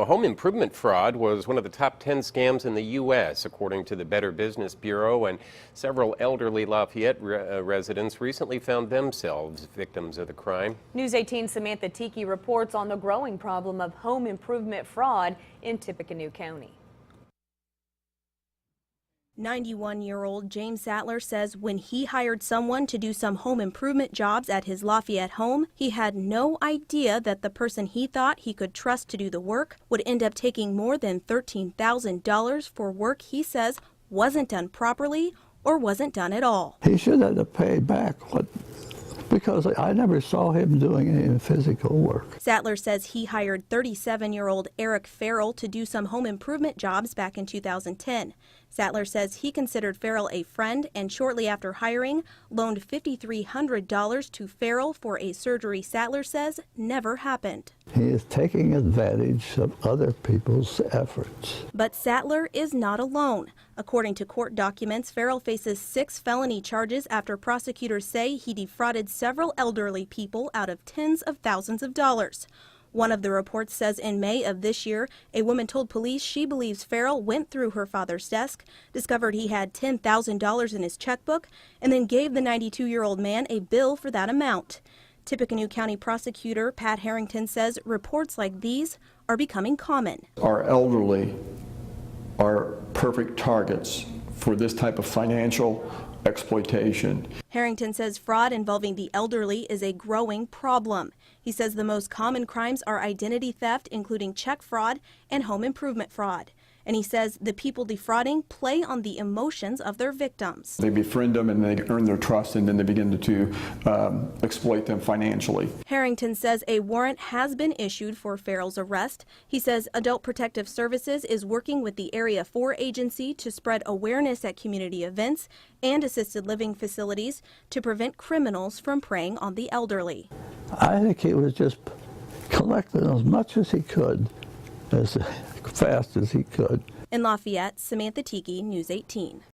Home improvement fraud was one of the top 10 scams in the U.S., according to the Better Business Bureau, and several elderly Lafayette residents recently found themselves victims of the crime. News 18's Samantha Tiki reports on the growing problem of home improvement fraud in Tippecanoe County. 91-year-old James Sattler says when he hired someone to do some home improvement jobs at his Lafayette home, he had no idea that the person he thought he could trust to do the work would end up taking more than $13,000 for work he says wasn't done properly or wasn't done at all. He should have to pay back because I never saw him doing any physical work. Sattler says he hired 37-year-old Eric Farrell to do some home improvement jobs back in 2010. Sattler says he considered Farrell a friend and shortly after hiring loaned $5,300 to Farrell for a surgery Sattler says never happened. He is taking advantage of other people's efforts. But Sattler is not alone. According to court documents, Farrell faces 6 felony charges after prosecutors say he defrauded several elderly people out of tens of thousands of dollars. One of the reports says in May of this year, a woman told police she believes Farrell went through her father's desk, discovered he had $10,000 in his checkbook, and then gave the 92-year-old man a bill for that amount. Tippecanoe County Prosecutor Pat Harrington says reports like these are becoming common. Our elderly are perfect targets for this type of financial exploitation. Harrington says fraud involving the elderly is a growing problem. He says the most common crimes are identity theft, including check fraud and home improvement fraud. And he says the people defrauding play on the emotions of their victims. They befriend them and they earn their trust, and then they begin to exploit them financially. Harrington says a warrant has been issued for Farrell's arrest. He says Adult Protective Services is working with the Area 4 agency to spread awareness at community events and assisted living facilities to prevent criminals from preying on the elderly. I think he was just collecting as much as he could, as fast as he could. In Lafayette, Samantha Tiki, News 18.